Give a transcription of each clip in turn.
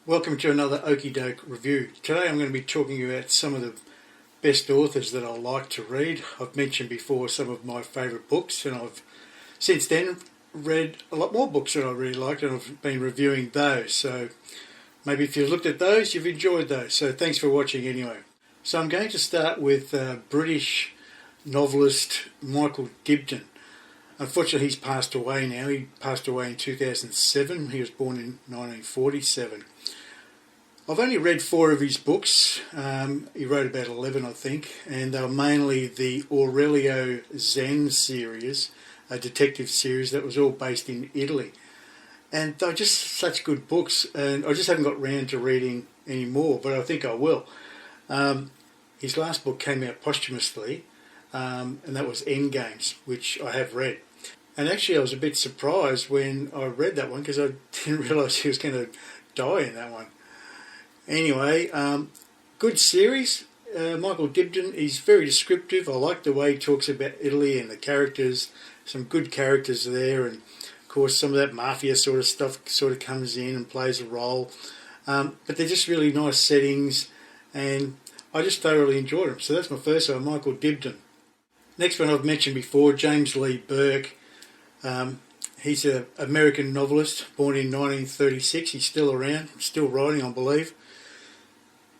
Welcome to another Okidoke review. Today I'm going to be talking about some of the best authors that I like to read. I've mentioned before some of my favourite books, and I've since then read a lot more books that I really liked, and I've been reviewing those. So maybe if you've looked at those, you've enjoyed those. So thanks for watching anyway. So I'm going to start with British novelist Michael Dibdin. Unfortunately, he's passed away now. He passed away in 2007. He was born in 1947. I've only read 4 of his books. He wrote about 11, I think, and they were mainly the Aurelio Zen series, a detective series that was all based in Italy. And they're just such good books, and I just haven't got round to reading any more, but I think I will. His last book came out posthumously, and that was Endgames, which I have read. And actually I was a bit surprised when I read that one because I didn't realise he was going to die in that one. Anyway, good series. Michael Dibdin is very descriptive. I like the way he talks about Italy and the characters. Some good characters there, and of course some of that mafia sort of stuff sort of comes in and plays a role. But they're just really nice settings, and I just thoroughly enjoyed them. So that's my first one, Michael Dibdin. Next one I've mentioned before, James Lee Burke. He's an American novelist, born in 1936. He's still around, still writing, I believe.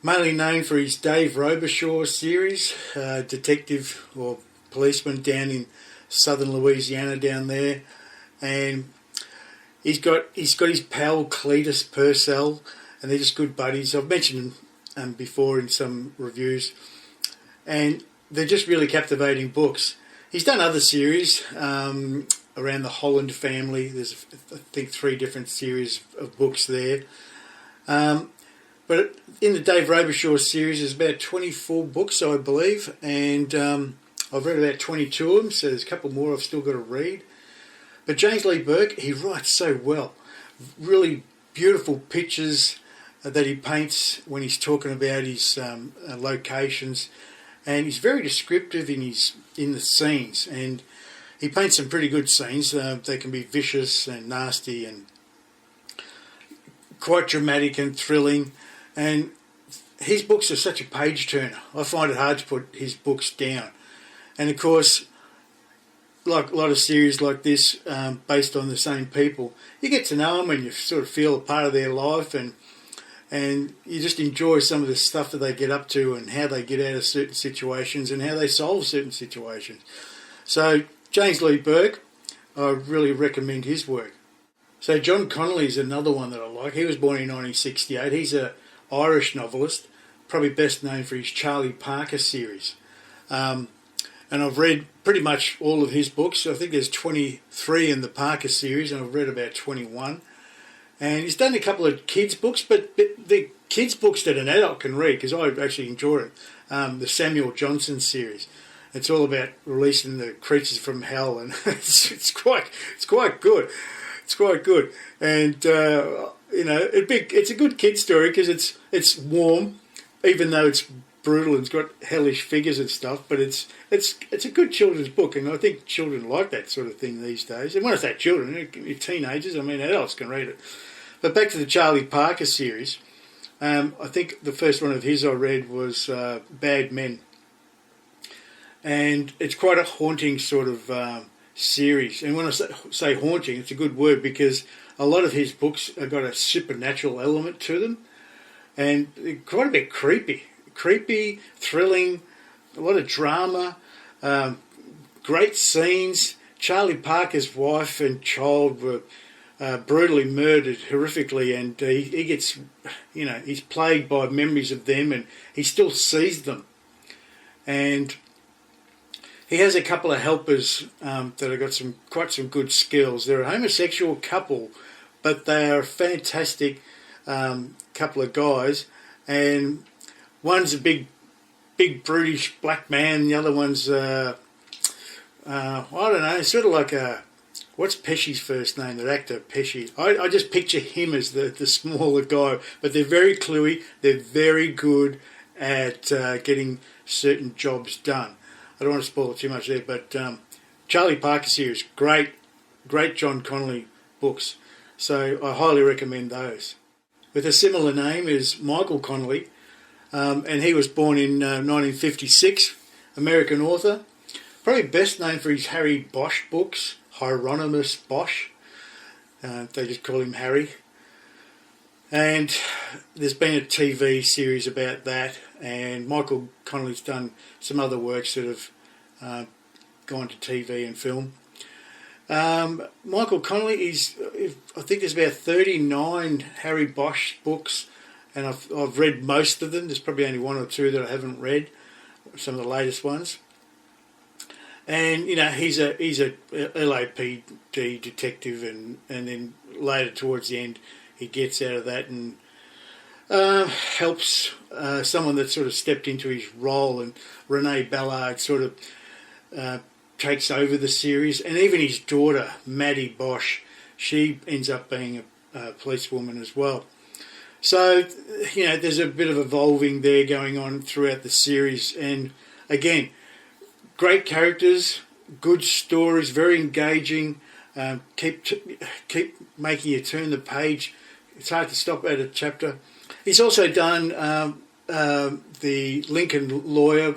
Mainly known for his Dave Robichaud series, detective or policeman down in southern Louisiana down there. And he's got his pal Cletus Purcell, and they're just good buddies. I've mentioned them before in some reviews, and they're just really captivating books. He's done other series around the Holland family. There's, I think, 3 different series of books there. But in the Dave Robichaud series, there's about 24 books, I believe, and I've read about 22 of them, so there's a couple more I've still got to read. But James Lee Burke, he writes so well. Really beautiful pictures that he paints when he's talking about his locations, and he's very descriptive in the scenes, and he paints some pretty good scenes. They can be vicious and nasty and quite dramatic and thrilling. And his books are such a page turner. I find it hard to put his books down. And of course, like a lot of series like this, based on the same people, you get to know them and you sort of feel a part of their life, and you just enjoy some of the stuff that they get up to and how they get out of certain situations and how they solve certain situations. So James Lee Burke, I really recommend his work. So John Connolly is another one that I like. He was born in 1968. He's an Irish novelist, probably best known for his Charlie Parker series. And I've read pretty much all of his books. I think there's 23 in the Parker series, and I've read about 21. And he's done a couple of kids' books, but the kids' books that an adult can read, because I actually enjoy it. The Samuel Johnson series. It's all about releasing the creatures from hell, and it's quite good. It's quite good, and it's a good kid story because it's warm, even though it's brutal and it's got hellish figures and stuff. But it's a good children's book, and I think children like that sort of thing these days. And when I say children, teenagers, I mean adults can read it. But back to the Charlie Parker series, I think the first one of his I read was Bad Men. And it's quite a haunting sort of series. And when I say haunting, it's a good word because a lot of his books have got a supernatural element to them. And they're quite a bit creepy, thrilling, a lot of drama, great scenes. Charlie Parker's wife and child were brutally murdered horrifically, and he gets, he's plagued by memories of them, and he still sees them. And he has a couple of helpers that have got quite some good skills. They're a homosexual couple, but they are a fantastic couple of guys. And one's a big brutish black man. The other one's I don't know, sort of like what's Pesci's first name? That actor Pesci. I just picture him as the smaller guy. But they're very cluey. They're very good at getting certain jobs done. I don't want to spoil it too much there, but Charlie Parker series, great John Connolly books. So I highly recommend those. with a similar name is Michael Connolly, and he was born in 1956, American author. Probably best known for his Harry Bosch books, Hieronymus Bosch. They just call him Harry. And there's been a TV series about that, and Michael Connolly's done some other works that have gone to TV and film. Michael Connolly I think there's about 39 Harry Bosch books, and I've read most of them. There's probably only one or two that I haven't read, some of the latest ones. And he's a LAPD detective, and then later towards the end he gets out of that and helps someone that sort of stepped into his role, and Renee Ballard sort of takes over the series, and even his daughter Maddie Bosch, she ends up being a policewoman as well. So there's a bit of evolving there going on throughout the series, and again, great characters, good stories, very engaging. Keep making you turn the page. It's hard to stop at a chapter. He's also done the Lincoln Lawyer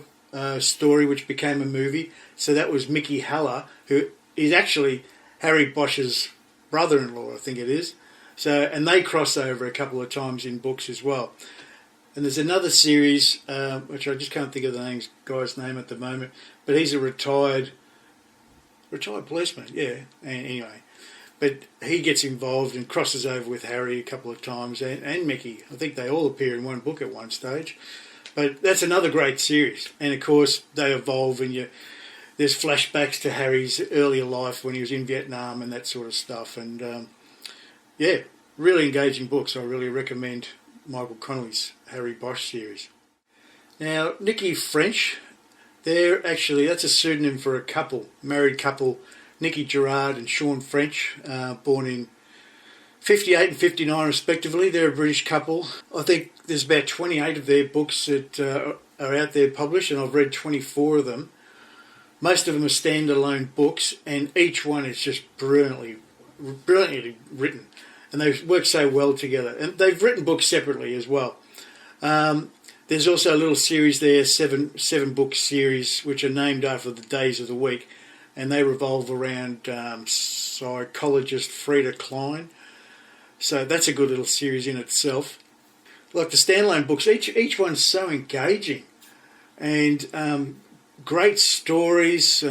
story, which became a movie. So that was Mickey Haller, who is actually Harry Bosch's brother-in-law, I think it is. So, and they cross over a couple of times in books as well. And there's another series, which I just can't think of the guy's name at the moment, but he's a retired policeman, yeah. And anyway, but he gets involved and crosses over with Harry a couple of times, and Mickey. I think they all appear in one book at one stage. But that's another great series. And of course, they evolve, and there's flashbacks to Harry's earlier life when he was in Vietnam and that sort of stuff. And really engaging books. I really recommend Michael Connolly's Harry Bosch series. Now, Nicci French, that's a pseudonym for a couple, married couple, Nicky Gerard and Sean French, born in 58 and 59 respectively. They're a British couple. I think there's about 28 of their books that are out there published, and I've read 24 of them. Most of them are standalone books, and each one is just brilliantly written, and they work so well together. And they've written books separately as well. There's also a little series there, seven book series, which are named after the days of the week, and they revolve around psychologist Frida Klein. So that's a good little series in itself. Like the standalone books, each one's so engaging, and great stories,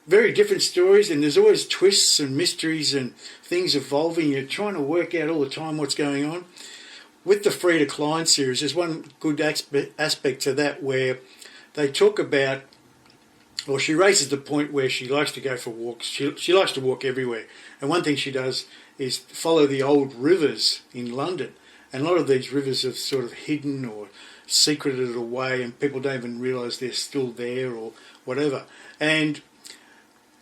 very different stories, and there's always twists and mysteries and things evolving. You're trying to work out all the time what's going on. With the Frida Klein series, there's one good aspect to that where they talk about, or she raises the point where she likes to go for walks. She likes to walk everywhere. And one thing she does is follow the old rivers in London. And a lot of these rivers are sort of hidden or secreted away, and people don't even realise they're still there or whatever. And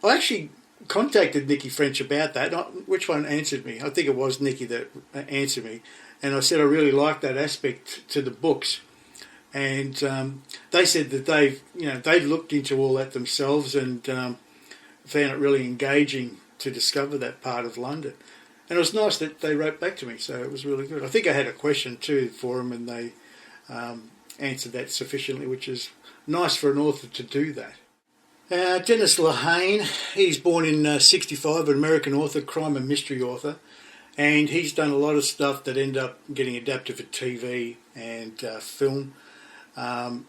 I actually contacted Nicci French about that. Which one answered me? I think it was Nicci that answered me. And I said I really like that aspect to the books. And they said that they've looked into all that themselves and found it really engaging to discover that part of London. And it was nice that they wrote back to me, so it was really good. I think I had a question too for them, and they answered that sufficiently, which is nice for an author to do that. Dennis Lehane, he's born in 65, an American author, crime and mystery author, and he's done a lot of stuff that end up getting adapted for TV and film.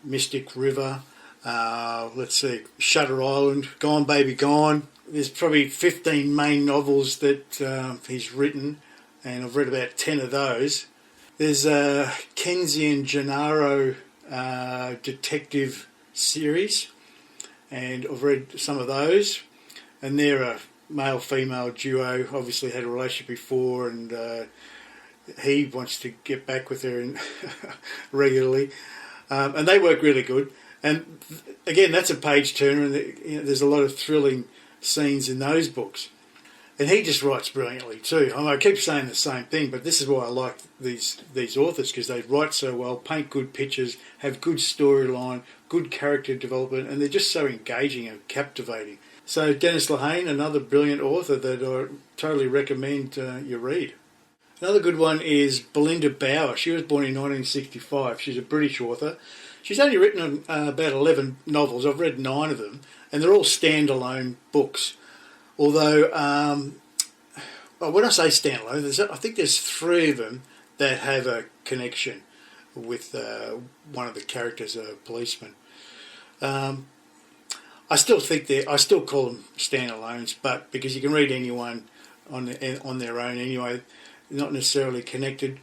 Mystic River, Shutter Island, Gone Baby Gone. There's probably 15 main novels that he's written, and I've read about 10 of those. There's a Kenzie and Gennaro detective series, and I've read some of those, and they're a male-female duo, obviously had a relationship before, and he wants to get back with her regularly. And they work really good. And again, that's a page turner, and there's a lot of thrilling scenes in those books. And he just writes brilliantly too. I keep saying the same thing, but this is why I like these authors, because they write so well, paint good pictures, have good storyline, good character development, and they're just so engaging and captivating. So Dennis Lehane, another brilliant author that I totally recommend you read. Another good one is Belinda Bauer. She was born in 1965. She's a British author. She's only written about 11 novels. I've read 9 of them, and they're all standalone books. Although, when I say standalone, I think there's 3 of them that have a connection with one of the characters, a policeman. I still call them standalones, but because you can read anyone on their own anyway, not necessarily connected.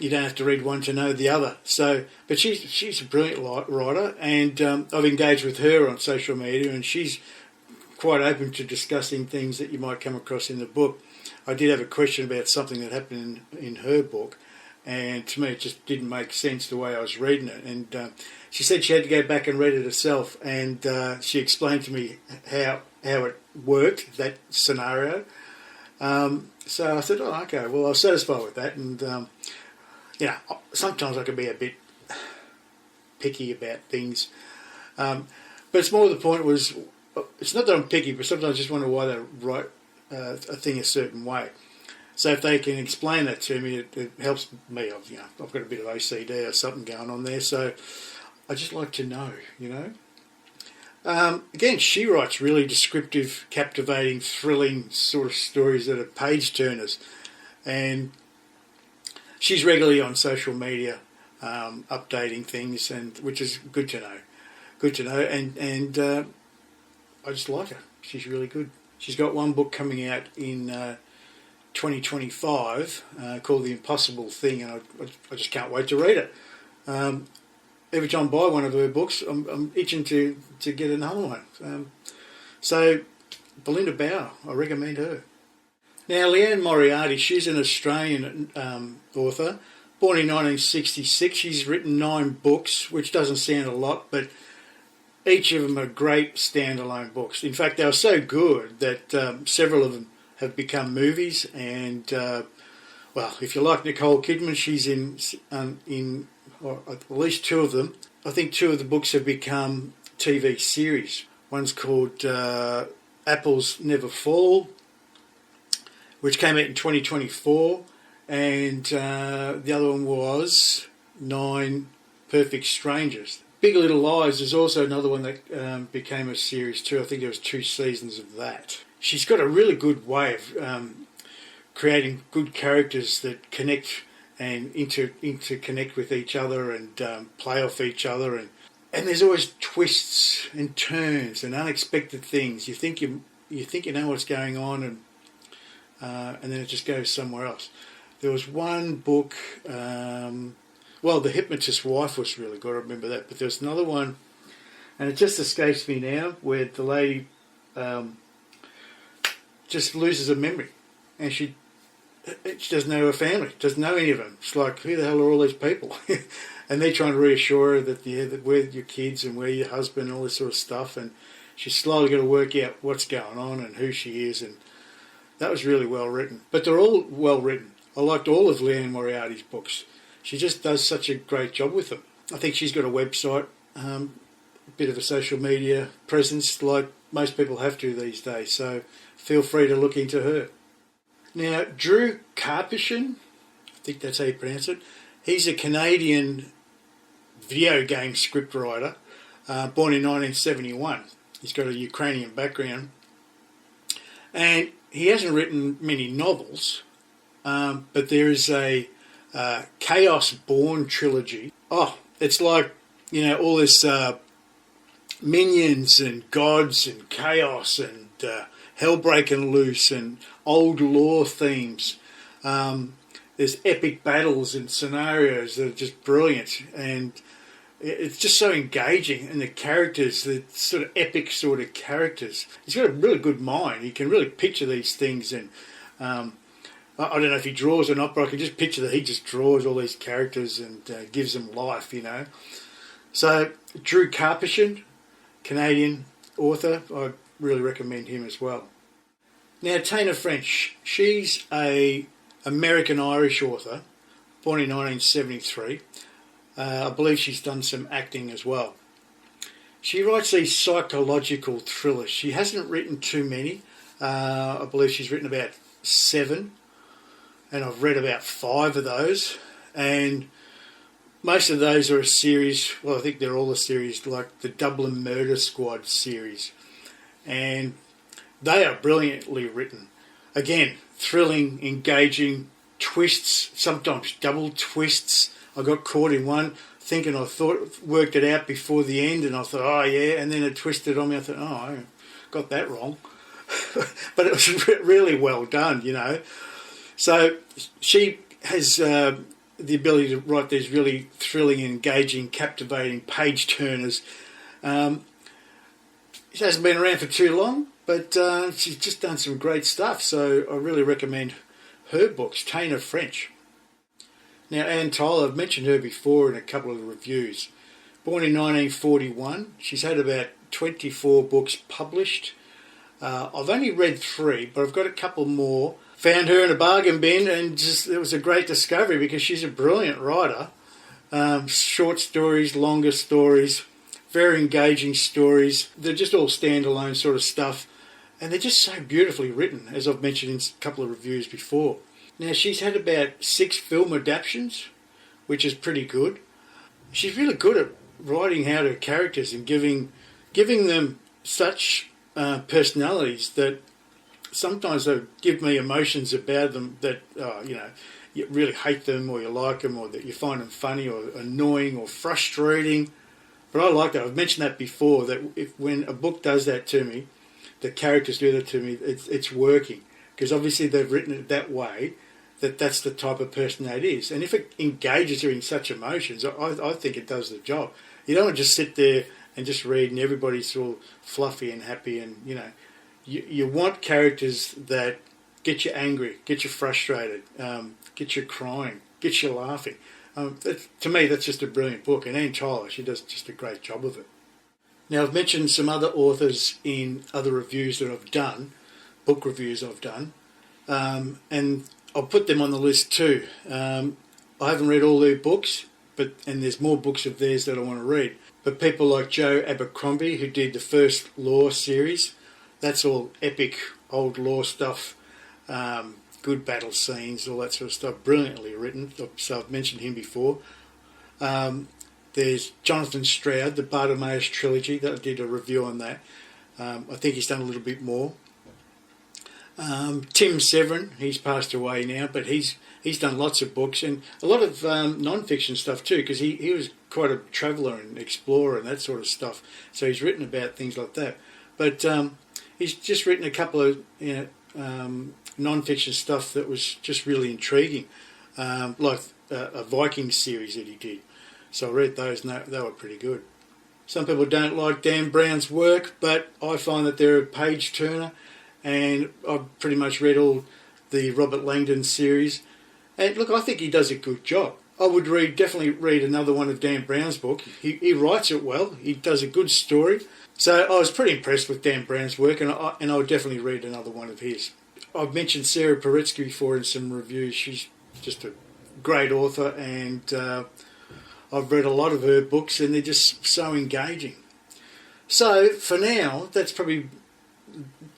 You don't have to read one to know the other. So, but she's a brilliant writer, and I've engaged with her on social media, and she's quite open to discussing things that you might come across in the book. I did have a question about something that happened in her book, and to me it just didn't make sense the way I was reading it. And she said she had to go back and read it herself, and she explained to me how it worked, that scenario. So I said, oh, okay, well, I was satisfied with that. And, sometimes I can be a bit picky about things. But it's more the point was, it's not that I'm picky, but sometimes I just wonder why they write a thing a certain way. So if they can explain that to me, it helps me. I've got a bit of OCD or something going on there, so I just like to know, Again, she writes really descriptive, captivating, thrilling sort of stories that are page turners, and she's regularly on social media updating things, and which is good to know. And I just like her. She's really good. She's got one book coming out in 2025 called The Impossible Thing, and I just can't wait to read it. Every time I buy one of her books, I'm itching to get another one. So, Belinda Bauer, I recommend her. Now, Liane Moriarty, she's an Australian author, born in 1966. She's written 9 books, which doesn't sound a lot, but each of them are great standalone books. In fact, they were so good that several of them have become movies. And, if you like Nicole Kidman, she's in or at least 2 of them. I think 2 of the books have become TV series. One's called Apples Never Fall, which came out in 2024, and the other one was 9 Perfect Strangers. Big Little Lies is also another one that became a series too. I think there was 2 seasons of that. She's got a really good way of creating good characters that connect and interconnect with each other and play off each other, and there's always twists and turns and unexpected things. You think you know what's going on, and then it just goes somewhere else. There was one book, The Hypnotist's Wife was really good. I remember that, but there's another one, and it just escapes me now, where the lady just loses her memory, and she doesn't know her family, doesn't know any of them. It's like, who the hell are all these people? And they're trying to reassure her that we're your kids and we're your husband and all this sort of stuff. And she's slowly got to work out what's going on and who she is. And that was really well written. But they're all well written. I liked all of Liane Moriarty's books. She just does such a great job with them. I think she's got a website, a bit of a social media presence like most people have to these days. So feel free to look into her. Now, Drew Karpyshyn, I think that's how you pronounce it, he's a Canadian video game scriptwriter, born in 1971. He's got a Ukrainian background. And he hasn't written many novels, but there is a Chaos Born trilogy. Oh, it's like, all this minions and gods and chaos and hell breaking loose and old lore themes. There's epic battles and scenarios that are just brilliant, and it's just so engaging. And the characters, the sort of epic sort of characters. He's got a really good mind. He can really picture these things, and I don't know if he draws or not, but I can just picture that he just draws all these characters and gives them life, So Drew Karpyshyn, Canadian author, I really recommend him as well. Now, Tana French, she's a American-Irish author, born in 1973. I believe she's done some acting as well. She writes these psychological thrillers. She hasn't written too many. I believe she's written about 7. and I've read about 5 of those, and most of those are a series. Well, I think they're all a series, like the Dublin Murder Squad series, and they are brilliantly written. Again, thrilling, engaging, twists, sometimes double twists. I got caught in one thinking worked it out before the end, and I thought, oh yeah, and then it twisted on me. I thought, oh, I got that wrong. But it was really well done, you know. So she has the ability to write these really thrilling, engaging, captivating page-turners. She hasn't been around for too long, but she's just done some great stuff, so I really recommend her books, Tana French. Now, Anne Tyler, I've mentioned her before in a couple of reviews. Born in 1941, she's had about 24 books published. I've only read 3, but I've got a couple more. Found her in a bargain bin, and it was a great discovery because she's a brilliant writer. Short stories, longer stories, very engaging stories. They're just all standalone sort of stuff, and they're just so beautifully written, as I've mentioned in a couple of reviews before. Now, she's had about 6 film adaptations, which is pretty good. She's really good at writing out her characters and giving them such personalities that sometimes they give me emotions about them that, you really hate them, or you like them, or that you find them funny or annoying or frustrating. But I like that. I've mentioned that before, that when a book does that to me, the characters do that to me, it's working. Because obviously they've written it that way, that's the type of person that is. And if it engages you in such emotions, I think it does the job. You don't want to just sit there and just read and everybody's all fluffy and happy, and, you know, you want characters that get you angry, get you frustrated, get you crying, get you laughing. To me, that's just a brilliant book. And Anne Tyler, she does just a great job of it. Now, I've mentioned some other authors in other reviews that I've done, book reviews I've done, and I'll put them on the list too. I haven't read all their books, and there's more books of theirs that I want to read. But people like Joe Abercrombie, who did the first Law series, that's all epic old law stuff, good battle scenes, all that sort of stuff, brilliantly written. So I've mentioned him before. There's Jonathan Stroud, the Bartimaeus trilogy, that I did a review on that. I think he's done a little bit more. Tim Severin, he's passed away now, but he's done lots of books and a lot of non-fiction stuff too, because he was quite a traveller and explorer and that sort of stuff. So he's written about things like that. But he's just written a couple of non-fiction stuff that was just really intriguing, like a Viking series that he did. So I read those and they were pretty good. Some people don't like Dan Brown's work, but I find that they're a page-turner. And I've pretty much read all the Robert Langdon series. And look, I think he does a good job. I would definitely read another one of Dan Brown's book. He writes it well. He does a good story. So I was pretty impressed with Dan Brown's work, and I would definitely read another one of his. I've mentioned Sarah Paretsky before in some reviews. She's just a great author, and I've read a lot of her books, and they're just so engaging. So for now, that's probably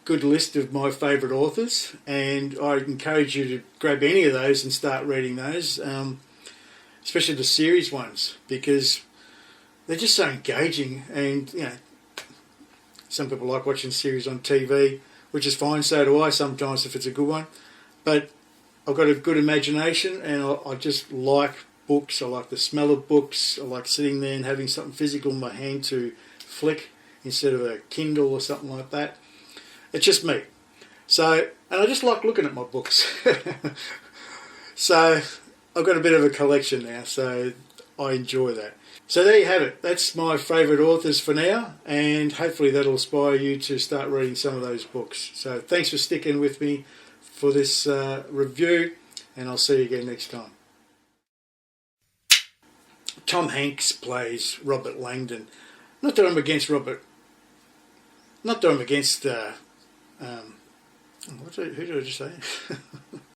good list of my favourite authors, and I encourage you to grab any of those and start reading those, especially the series ones, because they're just so engaging. And you know, some people like watching series on TV, which is fine, so do I sometimes if it's a good one, but I've got a good imagination, and I just like books. I like the smell of books. I like sitting there and having something physical in my hand to flick instead of a Kindle or something like that. It's just me. So, and I just like looking at my books. So, I've got a bit of a collection now, so I enjoy that. So there you have it. That's my favourite authors for now, and hopefully that'll inspire you to start reading some of those books. So thanks for sticking with me for this review, and I'll see you again next time. Tom Hanks plays Robert Langdon. Not that I'm against who did I just say?